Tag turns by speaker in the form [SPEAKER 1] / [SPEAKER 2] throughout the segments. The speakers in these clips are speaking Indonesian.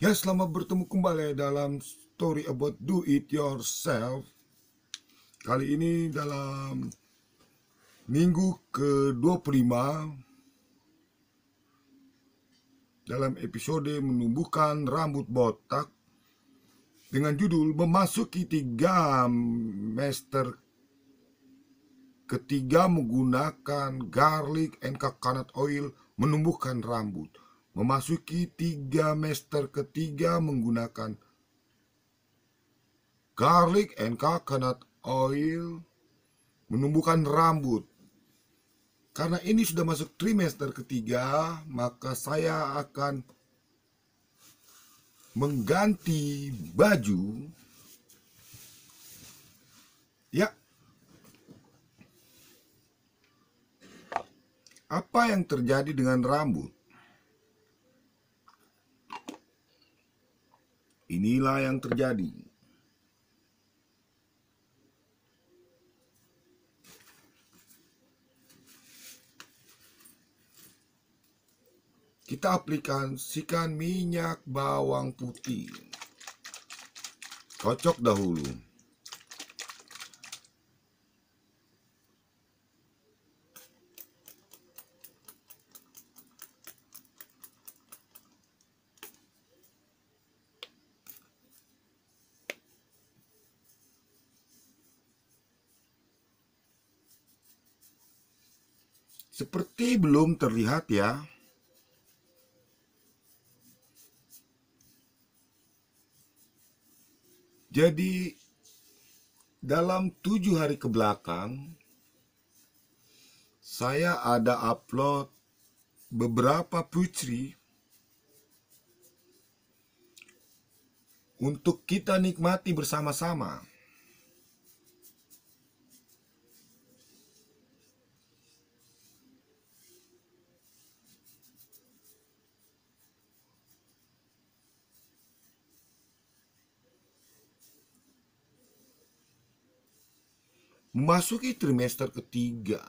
[SPEAKER 1] Ya, selamat bertemu kembali dalam story about do it yourself. Kali ini dalam minggu ke-25 dalam episode menumbuhkan rambut botak dengan judul memasuki 3 semester ketiga menggunakan garlic and coconut oil menumbuhkan rambut. Memasuki 3 semester ketiga menggunakan garlic and coconut oil menumbuhkan rambut. Karena ini sudah masuk trimester ketiga, maka saya akan mengganti baju. Ya, apa yang terjadi dengan rambut? Inilah yang terjadi. Kita aplikasikan minyak bawang putih. Kocok dahulu. Seperti belum terlihat ya. Jadi dalam 7 hari ke belakang saya ada upload beberapa puisi untuk kita nikmati bersama-sama. Memasuki trimester ketiga,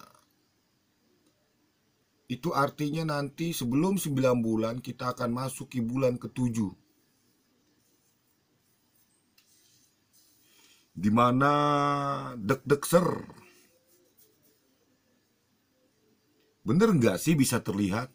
[SPEAKER 1] itu artinya nanti sebelum 9 bulan kita akan masuki bulan ke-7, di mana deg-deg-ser. Bener nggak sih bisa terlihat?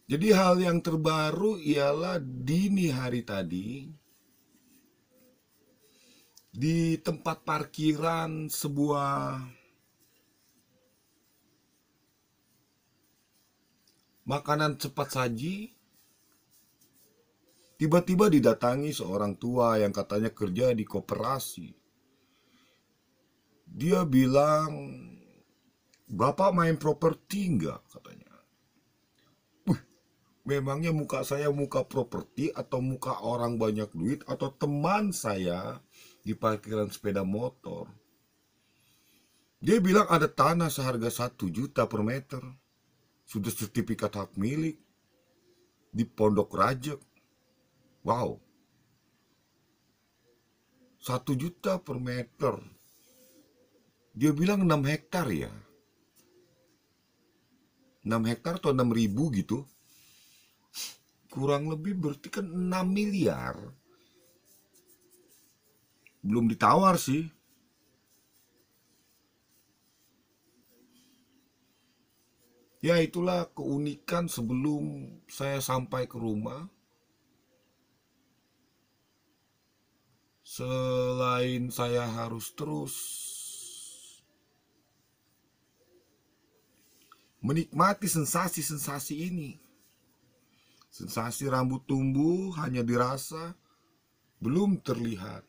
[SPEAKER 1] Jadi hal yang terbaru ialah dini hari tadi di tempat parkiran sebuah makanan cepat saji, tiba-tiba didatangi seorang tua yang katanya kerja di koperasi. Dia bilang, "Bapak main properti enggak?" katanya. Memangnya muka saya muka properti atau muka orang banyak duit atau teman saya di parkiran sepeda motor? Dia bilang ada tanah seharga 1 juta per meter. Sudah sertifikat hak milik di Pondok Rajek. Wow, 1 juta per meter. Dia bilang 6 hektar ya. 6 hektar atau 6.000 gitu. Kurang lebih berarti kan 6 miliar. Belum ditawar sih. Ya, itulah keunikan sebelum saya sampai ke rumah. Selain saya harus terus menikmati sensasi-sensasi ini. Sensasi rambut tumbuh hanya dirasa, belum terlihat.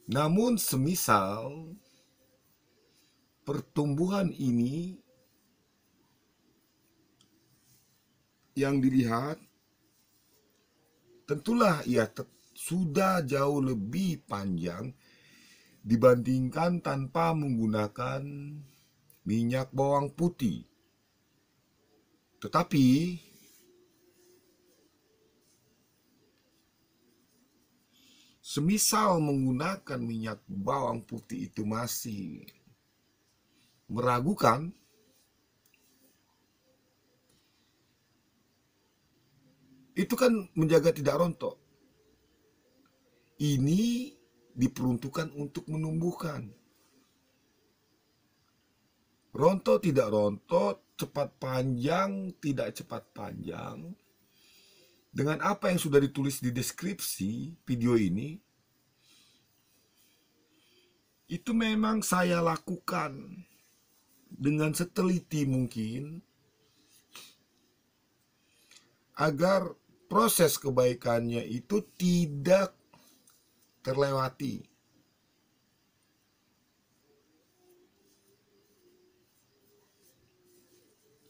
[SPEAKER 1] Namun semisal pertumbuhan ini yang dilihat, tentulah ia sudah jauh lebih panjang dibandingkan tanpa menggunakan minyak bawang putih. Tetapi semisal menggunakan minyak bawang putih itu masih meragukan, itu kan menjaga tidak rontok. Ini diperuntukkan untuk menumbuhkan. Rontok tidak rontok, cepat panjang tidak cepat panjang. Dengan apa yang sudah ditulis di deskripsi video ini, itu memang saya lakukan dengan seteliti mungkin agar proses kebaikannya itu tidak terlewati.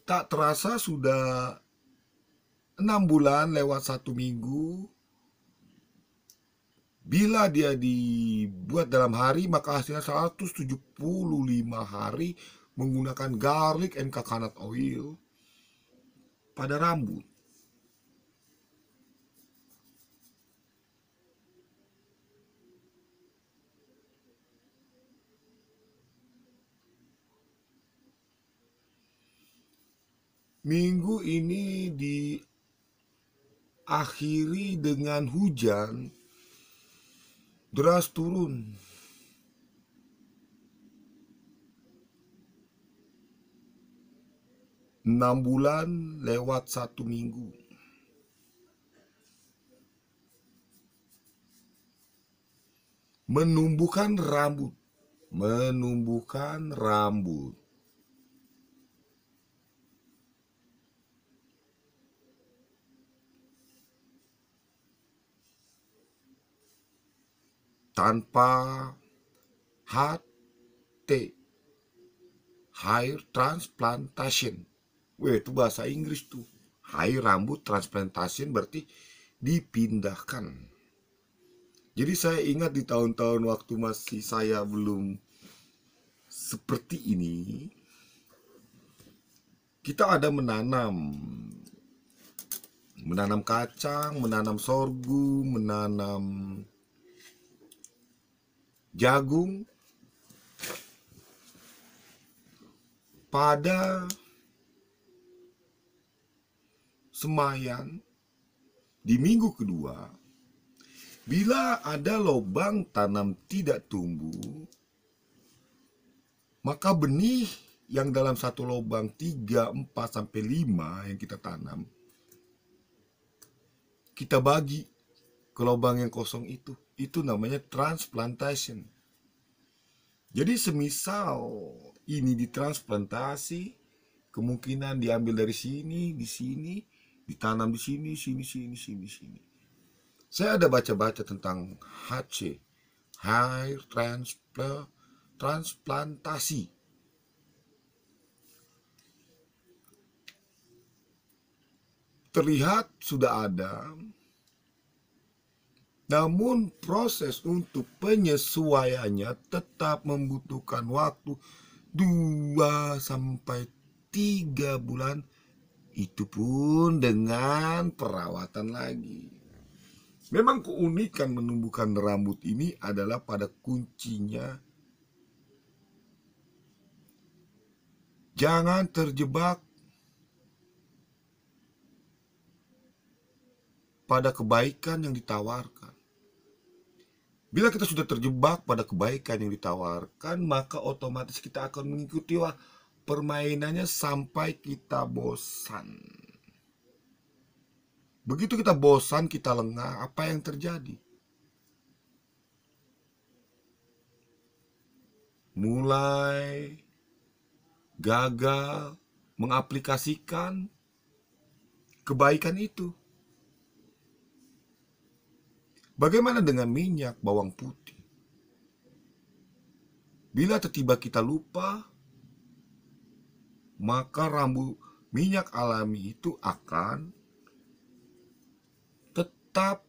[SPEAKER 1] Tak terasa sudah 6 bulan lewat 1 minggu. Bila dia dibuat dalam hari, maka hasilnya 175 hari menggunakan garlic and coconut oil pada rambut. Minggu ini diakhiri dengan hujan deras turun. Enam bulan lewat 1 minggu. Menumbuhkan rambut. Menumbuhkan rambut. Tanpa HT, hair transplantation. Weh, itu bahasa Inggris tuh. Hair rambut transplantation berarti dipindahkan. Jadi saya ingat di tahun-tahun waktu masih saya belum seperti ini, kita ada menanam kacang, menanam sorghum, menanam jagung pada Semayan di minggu kedua. Bila ada lubang tanam tidak tumbuh, maka benih yang dalam satu lubang 3, 4, sampai 5 yang kita tanam, kita bagi ke lubang yang kosong itu. Itu namanya transplantation. Jadi semisal ini ditransplantasi, kemungkinan diambil dari sini, di sini, ditanam di sini, sini. Saya ada baca-baca tentang HC, hair transplantasi. Terlihat sudah ada, namun proses untuk penyesuaiannya tetap membutuhkan waktu 2 sampai 3 bulan. Itu pun dengan perawatan lagi. Memang keunikan menumbuhkan rambut ini adalah pada kuncinya jangan terjebak pada kebaikan yang ditawarkan. Bila kita sudah terjebak pada kebaikan yang ditawarkan, maka otomatis kita akan mengikuti permainannya sampai kita bosan. Begitu kita bosan, kita lengah, apa yang terjadi? Mulai gagal mengaplikasikan kebaikan itu. Bagaimana dengan minyak bawang putih? Bila tiba-tiba kita lupa, maka minyak alami itu akan tetap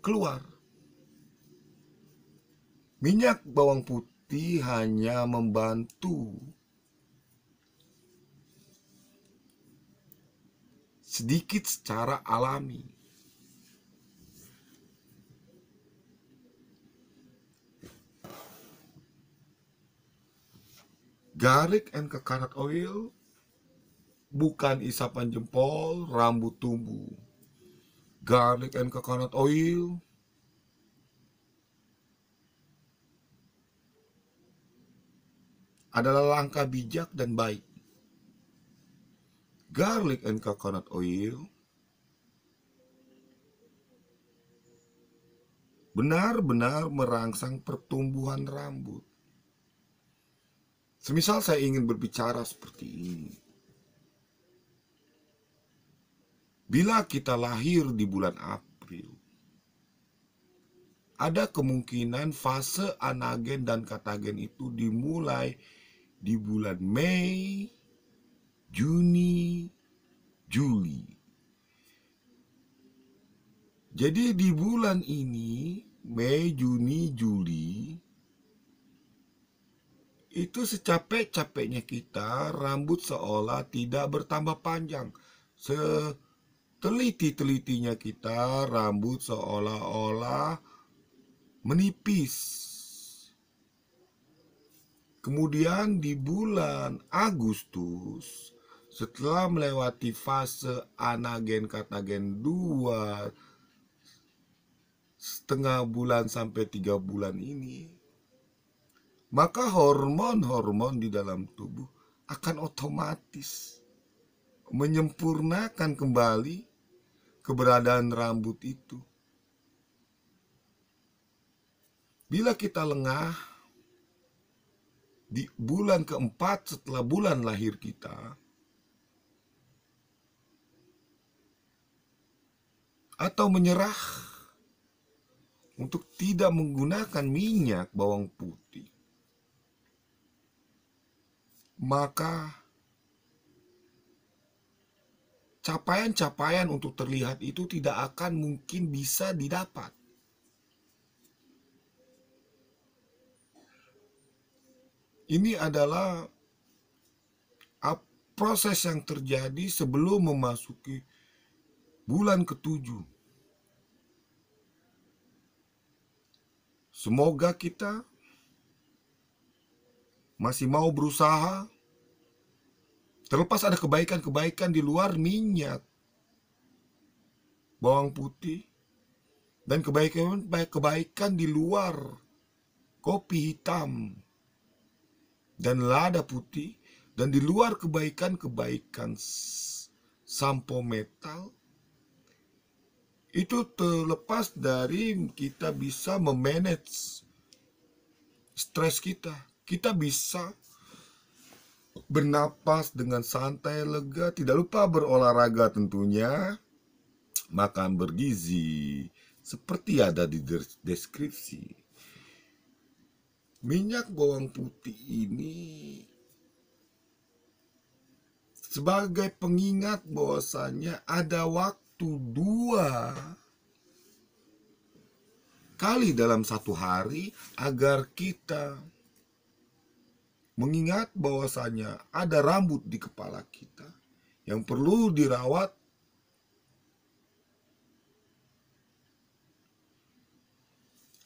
[SPEAKER 1] keluar. Minyak bawang putih hanya membantu sedikit secara alami. Garlic and coconut oil bukan isapan jempol, rambut tumbuh. Garlic and coconut oil adalah langkah bijak dan baik. Garlic and coconut oil benar-benar merangsang pertumbuhan rambut. Semisal saya ingin berbicara seperti ini. Bila kita lahir di bulan April, ada kemungkinan fase anagen dan katagen itu dimulai di bulan Mei, Juni, Juli. Jadi di bulan ini, Mei, Juni, Juli, itu secapek-capeknya kita, rambut seolah tidak bertambah panjang. Seteliti-telitinya kita, rambut seolah-olah menipis. Kemudian di bulan Agustus, setelah melewati fase anagen katagen 2,5 bulan sampai 3 bulan ini, maka hormon-hormon di dalam tubuh akan otomatis menyempurnakan kembali keberadaan rambut itu. Bila kita lengah di bulan keempat setelah bulan lahir kita, atau menyerah untuk tidak menggunakan minyak bawang putih, maka capaian-capaian untuk terlihat itu tidak akan mungkin bisa didapat. Ini adalah proses yang terjadi sebelum memasuki bulan ke-7. Semoga kita masih mau berusaha, terlepas ada kebaikan-kebaikan di luar minyak bawang putih dan kebaikan di luar kopi hitam dan lada putih, dan di luar kebaikan-kebaikan sampo metal, itu terlepas dari kita bisa memanage stres kita. Kita bisa bernapas dengan santai, lega, tidak lupa berolahraga tentunya, makan bergizi, seperti ada di deskripsi. Minyak bawang putih ini sebagai pengingat bahwasanya ada waktu 2 kali dalam satu hari agar kita mengingat bahwasanya ada rambut di kepala kita yang perlu dirawat.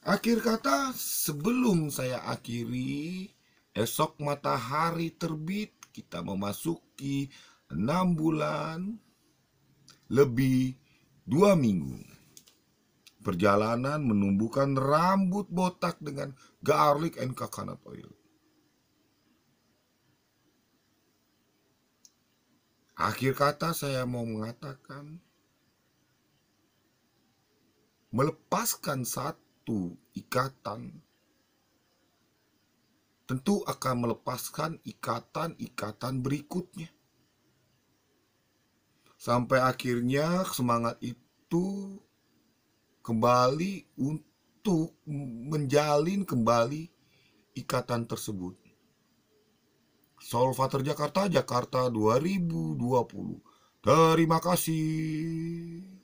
[SPEAKER 1] Akhir kata, sebelum saya akhiri, esok matahari terbit, kita memasuki 6 bulan, lebih 2 minggu. Perjalanan menumbuhkan rambut botak dengan garlic and coconut oil. Akhir kata saya mau mengatakan, melepaskan satu ikatan tentu akan melepaskan ikatan-ikatan berikutnya. Sampai akhirnya semangat itu kembali untuk menjalin kembali ikatan tersebut. Solvator Jakarta, Jakarta 2020. Terima kasih.